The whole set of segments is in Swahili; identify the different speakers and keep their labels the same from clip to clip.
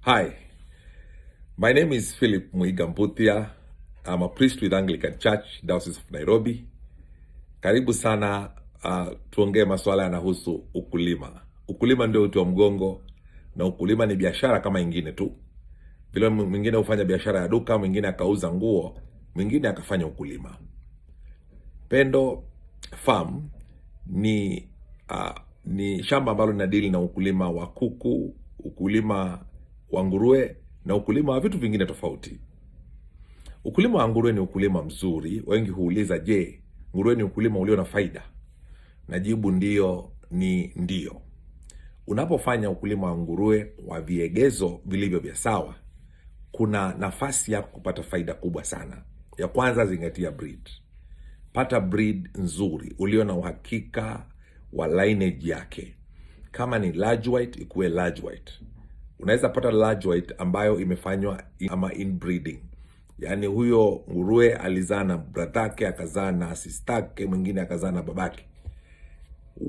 Speaker 1: Hi, my name is Philip Mwigamputia. I'm a priest with Anglican Church, Diocese of Nairobi. Karibu sana, tuongee masuala yanahusu ukulima. Ukulima ndio uti wa mgongo, na ukulima ni biashara kama ingine tu. Vile mwingine hufanya biashara ya duka, mwingine akauza nguo, mwingine akafanya ukulima. Pendo Farm ni shamba ambalo linadili na ukulima wa kuku, ukulima wa nguruwe na ukulima wa vitu vingine tofauti. Ukulima wa nguruwe ni ukulima mzuri. Wengi huuliza, je, nguruwe ni ukulima ulio na faida? Na jibu ndio. Unapofanya ukulima wa nguruwe wa viegezo vilivyo vya sawa, kuna nafasi ya kupata faida kubwa sana. Ya kwanza, zingatia breed. Pata breed nzuri ulio na uhakika wa lineage yake. Kama ni large white, ikuwe large white. Unaweza pata large white ambayo imefanywa ama inbreeding. Yaani huyo nguruwe alizaa na bradhake, akazaa na sistake, mwingine akazaa na babake.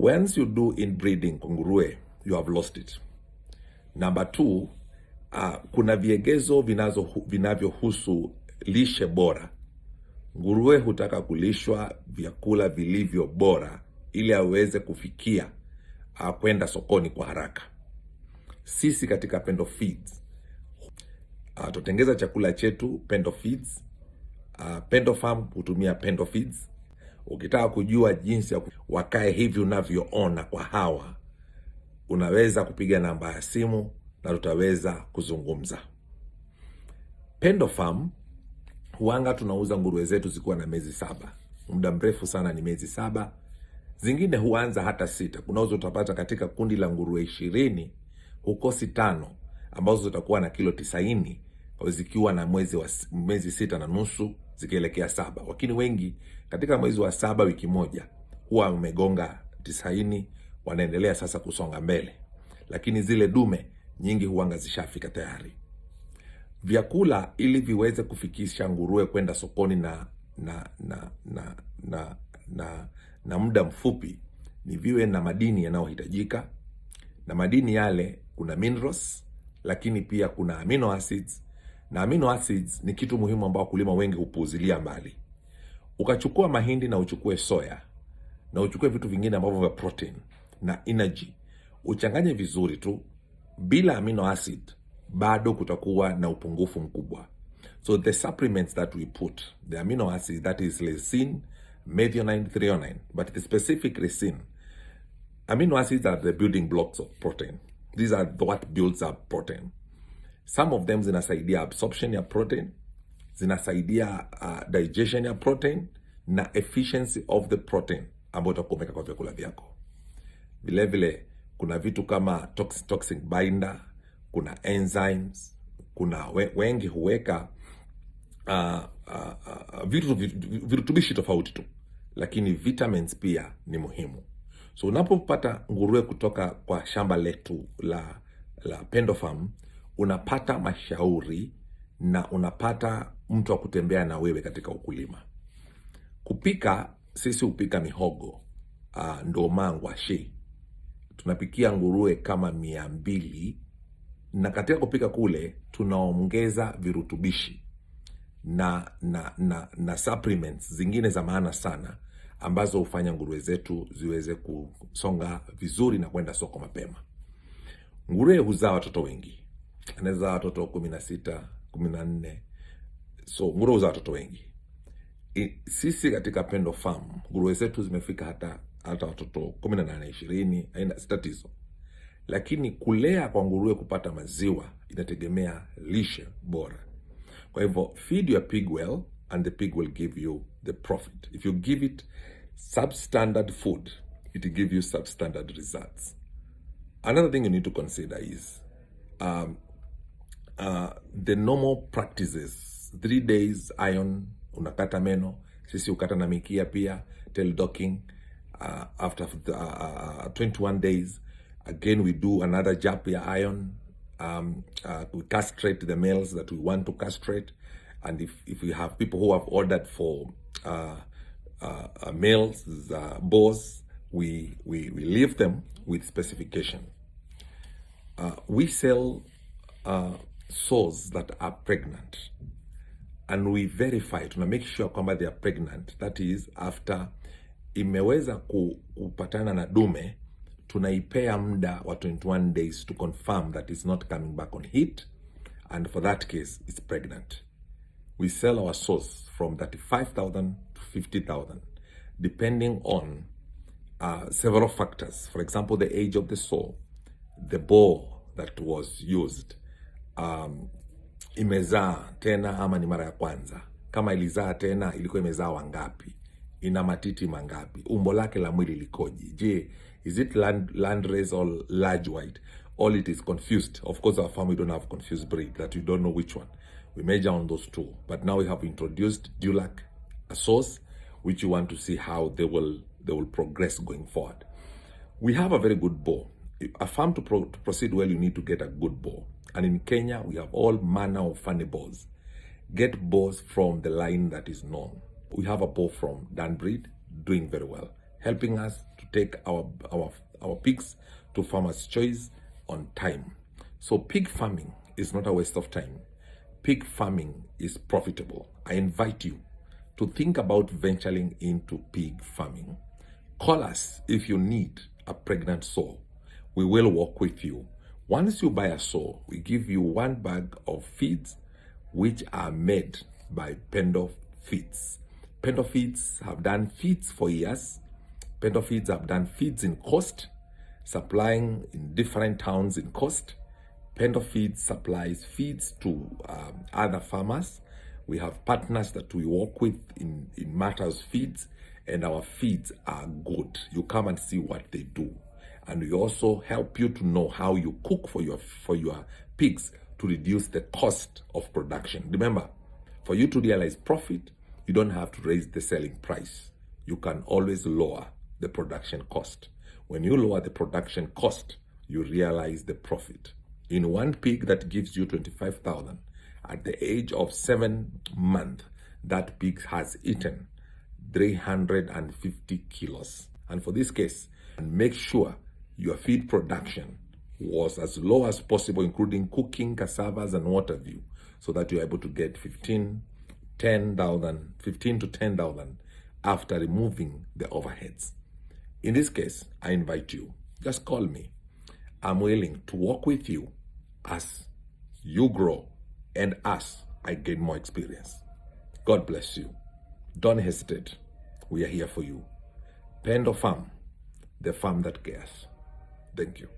Speaker 1: Once you do inbreeding kwa nguruwe, you have lost it. Number 2, kuna viegezo vinavyohusu lishe bora. Nguruwe hutaka kulishwa vyakula vilivyo bora ili aweze kufikia kwenda sokoni kwa haraka. Sisi katika Pendo Feeds tutengeza chakula chetu Pendo Feeds. Pendo Farm hutumia Pendo Feeds. Ukitaka kujua jinsi ya wakae hivi unavyoona kwa hawa, unaweza kupiga namba ya simu na tutaweza kuzungumza. Pendo Farm huanga tunauza nguruwe zetu zikiwa na miezi 7. Muda mrefu sana ni miezi 7. Zingine huanza hata 6. Kunaweza utapata katika kundi la nguruwe 20 hukosi 5 ambazo zitakuwa na kilo 90 zikiwa na miezi 6.5 zikielekea 7. Lakini wengi katika mwezi wa 7 wiki moja huwa wamegonga 90, wanaendelea sasa kusonga mbele. Lakini zile dume nyingi huanga zishafika tayari. Vyakula ili viweze kufikisha nguruwe kwenda sokoni na muda mfupi ni viwe na madini yanayohitajika. Na madini yale kuna minerals, lakini pia kuna amino acids. Na amino acids ni kitu muhimu ambao wakulima wengi hupuuzilia mbali. Ukachukua mahindi na uchukue soya na uchukue vitu vingine ambavyo vya protein na energy, uchanganye vizuri tu, bila amino acid bado kutakuwa na upungufu mkubwa. So the supplements that we put, the amino acids, that is lysine, methionine, threonine, but the specific lysine. Amino acids are the building blocks of protein. These are what builds up protein. Some of them zinasaidia absorption ya protein, zinasaidia digestion ya protein na efficiency of the protein ambayo utakomeka kwa vyakula vyako. Vile vile kuna vitu kama toxic binder, kuna enzymes, kuna wengi huweka virutubishi tofauti tu, lakini vitamins pia ni muhimu. So unapopata nguruwe kutoka kwa shamba letu la Pendo Farm, unapata mashauri na unapata mtu wa kutembea na wewe katika ukulima. Kupika, sisi upika mihogo, ndoma, ngwashi. Tunapikia nguruwe kama 200, na katika kupika kule tunaongeza virutubishi na supplements zingine za maana sana ambazo hufanya nguruwe zetu ziweze kusonga vizuri na kwenda soko mapema. Nguruwe huzaa watoto wengi. Anaweza watoto 16, 14. So nguruwe huzaa watoto wengi. Sisi katika Pendo Farm, nguruwe zetu zimefika hata watoto 18, 20, haina tatizo. Lakini kulea kwa nguruwe kupata maziwa inategemea lishe bora. Kwa hivyo, feed your pig well and the pig will give you the profit. If you give it substandard food, it will give you substandard results. Another thing you need to consider is the normal practices. 3 days iron, unakata meno. Sisi ukata na mikia pia, tail docking. After 21 days, again we do another jab ya iron. We castrate the males that we want to castrate. And if we have people who have ordered for males, boars, we leave them with specification. We sell sows that are pregnant, and we verify, tuna make sure kwamba they are pregnant, that is after imeweza kupatana na dume, tunaipea muda wa 21 days to confirm that it's not coming back on heat, and for that case it's pregnant. We sell our sows from 35,000 to 50,000 depending on several factors. For example, the age of the sow, the boar that was used, imezaa tena ama ni mara ya kwanza, kama ilizaa tena ilikuwa imezaa wangapi, ina matiti mangapi, umbo lake la mwili likoje, je, is it land race or large white, all it is confused. Of course our farm, we don't have confused breed that we don't know which one. We measure on those two, but now we have introduced dulac, a source which you want to see how they will progress going forward. We have a very good boar. A farm to proceed well, you need to get a good boar. And in Kenya, we have all manner of funny boars. Get boars from the line that is known. We have a boar from Dan breed, doing very well, helping us to take our pigs to Farmer's Choice on time. So pig farming is not a waste of time. Pig farming is profitable. I invite you to think about venturing into pig farming. Call us if you need a pregnant sow. We will work with you. Once you buy a sow, we give you 1 bag of feeds which are made by PENDO feeds. PENDO feeds have done feeds for years. PENDO feeds have done feeds in Coast, supplying in different towns in Coast. PENDO feeds supplies feeds to other farmers. We have partners that we work with in matters feeds, and our feeds are good. You come and see what they do. And we also help you to know how you cook for your pigs to reduce the cost of production. Remember, for you to realize profit, you don't have to raise the selling price. You can always lower the production cost. When you lower the production cost, you realize the profit. In one pig that gives you 25,000, at the age of 7 months, that pig has eaten 350 kilos. And for this case, make sure your feed production was as low as possible, including cooking, cassavas, and water view, so that you're able to get 15 to 10,000 after removing the overheads. In this case, I invite you, just call me. I'm willing to work with you as you grow and as I gain more experience. God bless you. Don't hesitate. We are here for you. PENDO Farm, the farm that cares. Thank you.